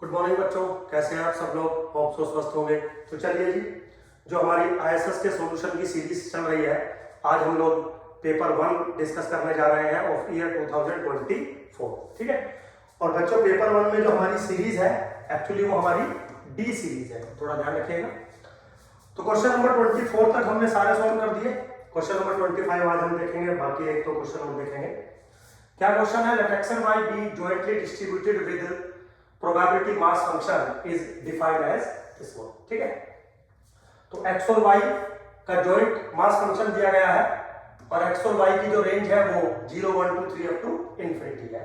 Good morning बच्चों, कैसे हैं आप सब लोग। होप सो स्वस्थ होंगे। तो चलिए जी, जो हमारी आईएसएस के सॉल्यूशन की सीरीज चल रही है, आज हम लोग पेपर 1 डिस्कस करने जा रहे हैं ऑफ ईयर 2024। ठीक है। और बच्चों पेपर 1 में जो हमारी सीरीज है, एक्चुअली वो हमारी डी सीरीज है, थोड़ा ध्यान रखिएगा। तो क्वेश्चन नंबर 24 तक हमने सारे सॉल्व कर दिए। क्वेश्चन नंबर 25 आज हम देखेंगे, बाकी एक दो क्वेश्चन और देखेंगे। क्या क्वेश्चन है? Let x and y be jointly distributed with probability mass function is defined as this one। ठीक है। तो x और y का जॉइंट मास फंक्शन दिया गया है और x और y की जो रेंज है वो 0, 1, 2, 3 अप टू इंफिनिटी है।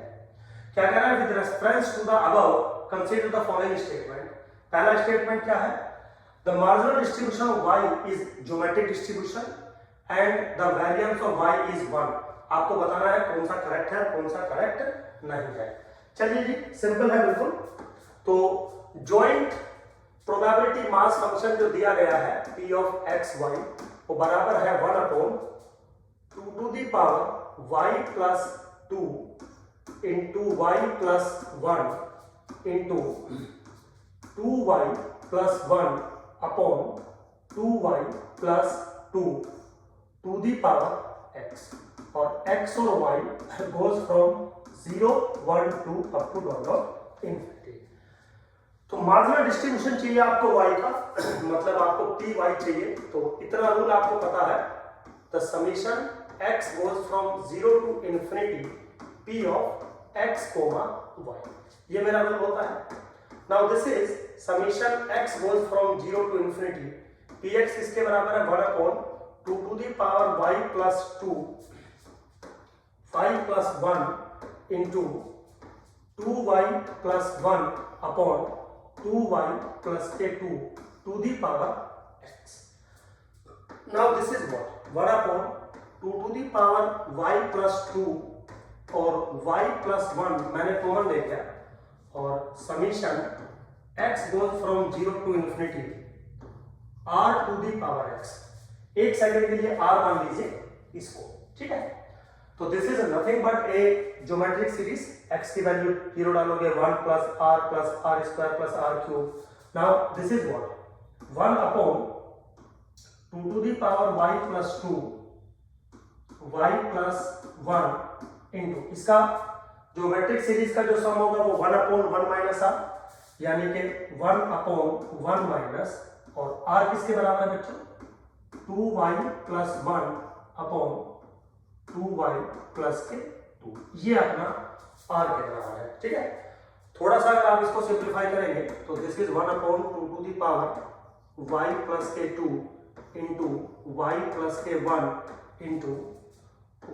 क्या कह रहा है? With reference to the above consider the following statement. पहला स्टेटमेंट क्या है? The marginal distribution of y is geometric distribution and the variance of y is 1। आपको बताना है कौन सा करेक्ट है, कौन सा करेक्ट नहीं है। चलिए जी, सिंपल है बिल्कुल। तो जॉइंट प्रोबेबिलिटी मास फंक्शन जो दिया गया है p ऑफ x y वो बराबर है 1 upon 2 to the power y plus 2 into y plus 1 into 2y plus 1 upon 2y plus 2 to the power x। और x और y goes from 0, 1, 2 up to dot infinity. तो marginal distribution चाहिए आपको y का, मतलब आपको py चाहिए। तो इतना रूल आपको पता है, the summation x goes from 0 to infinity p of x, y। ये मेरा रूल होता है। Now this is summation x goes from 0 to infinity px किसके बराबर है? 1 upon 2 to the power y plus 2 5 plus 1 into 2y plus 1 upon 2y plus के 2 to the power x। Now this is what? 1 upon 2 to the power y plus 2 और y plus 1 मैंने common ले लिया और summation x goes from 0 to infinity r to the power x। एक second के लिए r मान लीजिए इसको। ठीक है। तो this is nothing but a geometric series. x की वैल्यू 0 डालोगे 1 plus r square plus r cube. Now this is what? 1 upon 2 to the power y plus 2 y plus 1 into इसका ज्योमेट्रिक सीरीज का जो सम होगा वो 1 अपॉन 1 माइनस r, यानी कि 1 upon 1 minus और r किसके बराबर है बच्चों? 2y plus 1 upon 2y plus के 2। ये अपना r के बराबर है। ठीक है। थोड़ा सा अगर आप इसको सिंप्लीफाई करेंगे तो this is 1 upon 2 to the power y plus के 2 इंटू y प्लस के 1 इंटू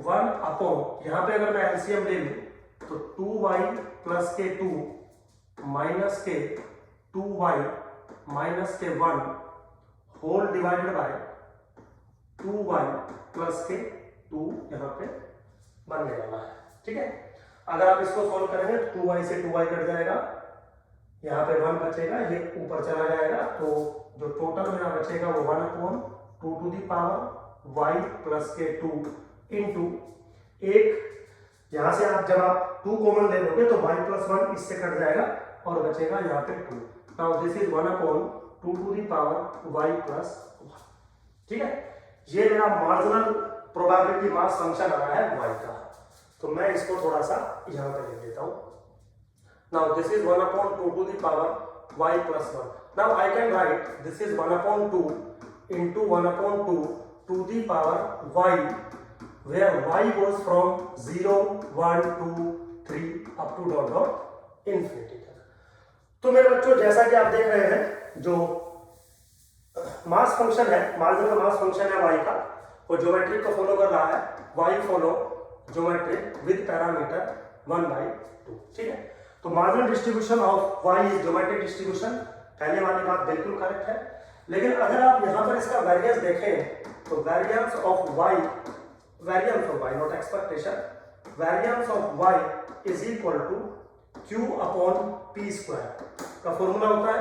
1 अपॉन, यहाँ पे अगर मैं एलसीएम ले लूं तो 2y प्लस के 2 माइनस के 2y माइनस के 1 whole divided by 2y plus के 2 यहाँ पे बनने वाला है। ठीक है। अगर आप इसको सॉल्व करेंगे तो 2y से 2y कट जाएगा, यहाँ पे 1 बचेगा, ये ऊपर चला जाएगा। तो जो टोटल मेरा बचेगा वो 1 upon 2 to the power y plus के 2 इंटू एक, यहाँ से आप जब आप 2 कॉमन ले लोगे तो y प्लस 1 इससे कट जाएगा और बचेगा यहाँ पे 2। Now this is 1 upon 2 to the power y plus 1। ठीक है। ये मेरा मार्जिनल प्रोबेबिलिटी मास फंक्शन आ रहा है y का। तो मैं इसको थोड़ा सा यहाँ पे लिख देता हूँ। Now this is 1 upon 2 to the power y plus 1। Now I can write this is 1 upon 2 into 1 upon 2 to the power y, where y goes from 0, 1, 2, 3 up to dot infinity तक। तो मेरे बच्चों जैसा कि आप देख रहे हैं, जो मास फंक्शन है, मार्जिनल मास फंक्शन है y का, वो ज्योमेट्रिक को फॉलो कर रहा है। y follow geometric with parameter 1/2। ठीक है। तो marginal distribution of y is geometric distribution. पहले वाली बात बिल्कुल करेक्ट है। लेकिन अगर आप यहाँ पर इसका वेरिएंस देखें तो variance of y not expectation, variance of y is equal to q upon p square का फॉर्मूला होता है।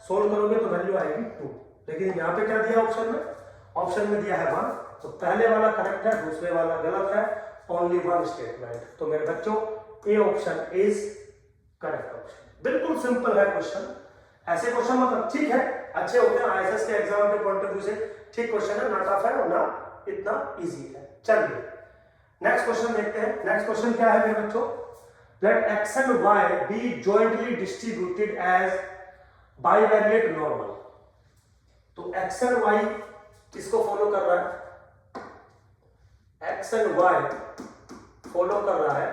सोल्व करोगे तो वैल्यू आएगी 2। लेकिन यहाँ पे क्या दिया ऑप्शन में? ऑप्शन में दिया है 1। तो पहले वाला करेक्ट है, दूसरे वाला गलत है। Only 1 statement. तो मेरे बच्चों A option is correct option. बिल्कुल सिंपल है क्वेश्चन। ऐसे क्वेश्चन मतलब ठीक है, अच्छे होते हैं आईएएस के एग्जाम के पॉइंट ऑफ व्यू से, ठीक क्वेश्चन है, ना टफ है और ना इतना इजी है। चलिए नेक्स्ट क्वेश्चन देखते हैं। नेक्स्ट क्वेश्चन क्या है मेरे बच्चों, late x and y be jointly distributed as bivariate normal। तो x and y किसको फॉलो कर रहा है, x and y फॉलो कर रहा है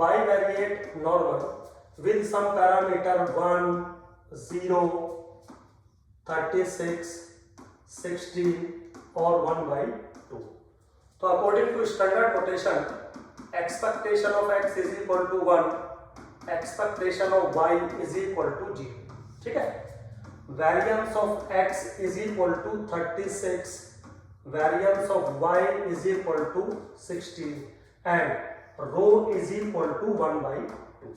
bivariate normal with some parameter 1, 0, 36, 16 और 1/2। तो according to standard notation expectation of x is equal to 1, expectation of y is equal to 0। ठीक है, variance of x is equal to 36, variance of y is equal to 16 and rho is equal to 1/2।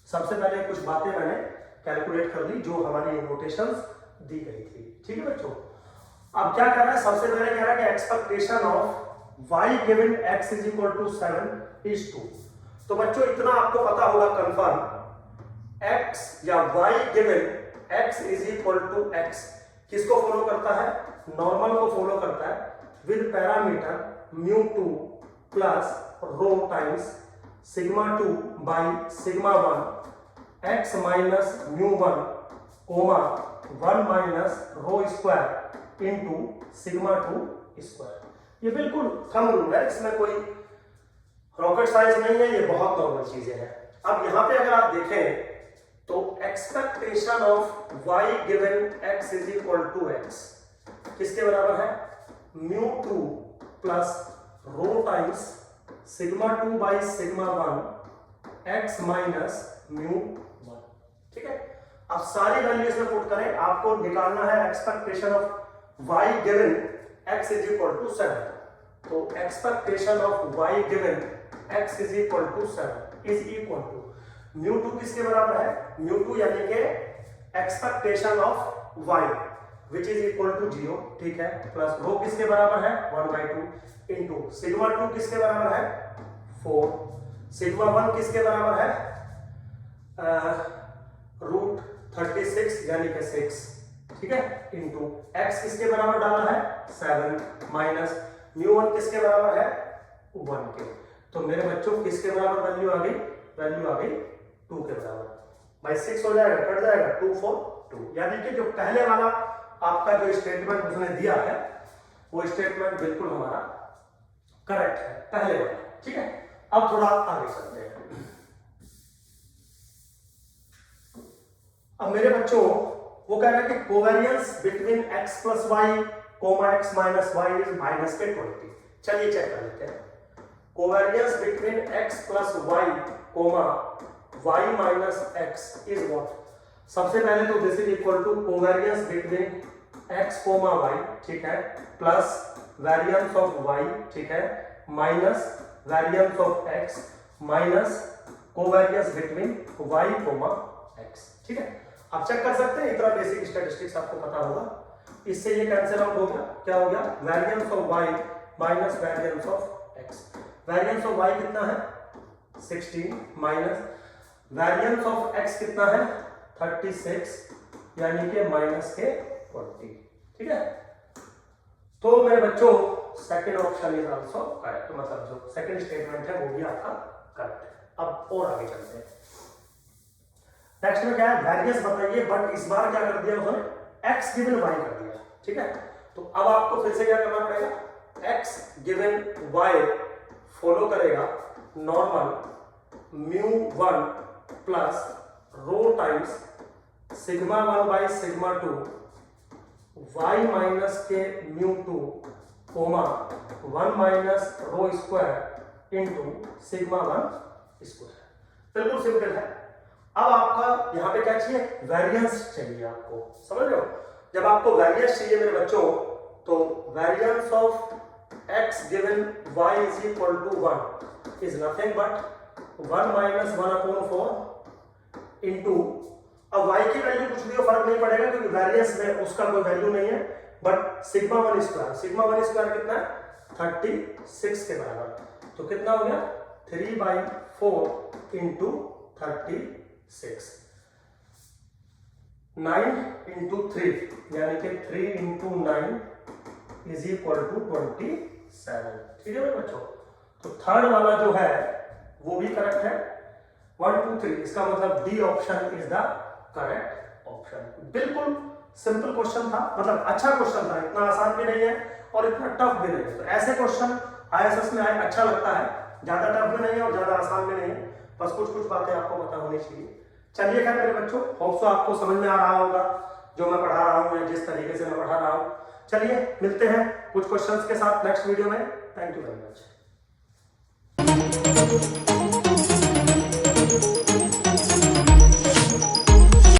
सबसे पहले कुछ बातें मैंने calculate कर ली जो हमारी नोटेशंस दी गई थी। ठीक है बच्चों, अब क्या कर रहा है, सबसे पहले कह रहा है कि expectation of y given x is equal to 7 is 2। तो बच्चों इतना आपको पता होगा कंफर्म, x या y given x is equal to x किसको फॉलो करता है, नॉर्मल को फॉलो करता है with parameter μ2 plus rho times sigma 2 by sigma 1 x minus μ1 comma 1 minus rho square into sigma 2 square. ये बिल्कुल थंब रूल है, इसमें कोई रॉकेट साइंस नहीं है, ये बहुत नॉर्मल चीजें हैं। अब यहाँ पे अगर आप देखें तो expectation of y given x is equal to x किसके बराबर है, μ2 plus rho times sigma 2 by sigma 1 x minus μ1। ठीक है, अब सारी वैल्यू इसमें पुट करें, आपको निकालना है expectation of y given x is equal to 7। तो expectation of y given x is equal to 7 is equal to μ2 किसके बराबर है, μ2 यानी कि expectation of y which is equal to 0। ठीक है, प्लस रो किसके बराबर है 1/2 इंटू सिग्मा 2 किसके बराबर है 4, सिग्मा 1 किसके बराबर है √36 यानी कि 6। ठीक है, इंटू x किसके बराबर डाला है 7 माइनस μ1 किसके बराबर है 1 के। तो मेरे बच्चों किसके बराबर वैल्यू आ गई, वैल्यू आ गई 2 के बराबर। भाई 6 हो जाएगा, कट जाएगा 2 4 2, यानी कि जो पहले वाला आपका जो स्टेटमेंट उसने दिया है वो स्टेटमेंट बिल्कुल हमारा करेक्ट है, पहले वाला। ठीक है, अब थोड़ा आगे चलते हैं। अब मेरे बच्चों वो कह रहा है कि covariance between x plus y comma x minus y is minus के 20। चलिए चेक कर लेते हैं, covariance between x plus y comma y minus x is what. सबसे पहले तो this is equal to covariance between x comma y, ठीक है, प्लस वेरिएंस ऑफ y, ठीक है, minus variance of x minus covariance between y comma x। ठीक है, आप चेक कर सकते हैं, इतना बेसिक स्टैटिस्टिक्स आपको पता होगा। इससे ये कैंसिल आउट हो गया, क्या हो गया, variance of y minus variance of x। Variance of y कितना है 16 माइनस वेरिएंस ऑफ x कितना है 36 यानी कि माइनस के 20। ठीक है, तो मेरे बच्चों second option is also correct, मतलब जो सेकंड स्टेटमेंट है वो भी आपका करेक्ट है। अब और आगे चलते हैं। नेक्स्ट में क्या है, वेरियंस बताइए, बट इस बार क्या कर दिया उन्होंने x गिवन y कर दिया। ठीक है, तो अब आपको फिर से क्या करना पड़ेगा, x गिवन y फॉलो करेगा normal μ1 plus rho times sigma 1 by sigma 2 y minus के μ2 comma 1 minus rho square into sigma 1 square. बिल्कुल सिंपल है। अब आपका यहाँ पे क्या चाहिए, वेरिएंस चाहिए आपको, समझ रहे हो। जब आपको वेरिएंस चाहिए मेरे बच्चों, तो variance of x given y is equal to 1 is nothing but 1 minus 1/4 into, अब y की वैल्यू कुछ भी हो फर्क नहीं पड़ेगा क्योंकि वेरिएंस में उसका कोई वैल्यू नहीं है, but sigma 1 square, sigma 1 square कितना है 36 के बराबर। तो कितना हो गया 3/4 इंटू 36। 9 इंटू 3 यानी कि 3 इंटू 9 इज इक्वल टू 27। ठीक है बच्चों, तो थर्ड वाला जो है वो भी करेक्ट है। 1 2 3 इसका मतलब D option is the correct option. बिल्कुल सिंपल क्वेश्चन था, मतलब अच्छा क्वेश्चन था, इतना आसान भी नहीं है और इतना टफ भी नहीं है। तो ऐसे क्वेश्चन आईएएस में आए अच्छा लगता है, ज्यादा टफ भी नहीं है और ज्यादा आसान भी नहीं है, बस कुछ कुछ बातें आपको पता होनी चाहिए। चलिए खैर मेरे बच्चों, होप सो आपको समझ में आ रहा होगा जो मैं पढ़ा रहा हूँ या जिस तरीके से मैं पढ़ा रहा हूँ। चलिए मिलते हैं कुछ क्वेश्चंस के साथ नेक्स्ट वीडियो में। Thank you very much.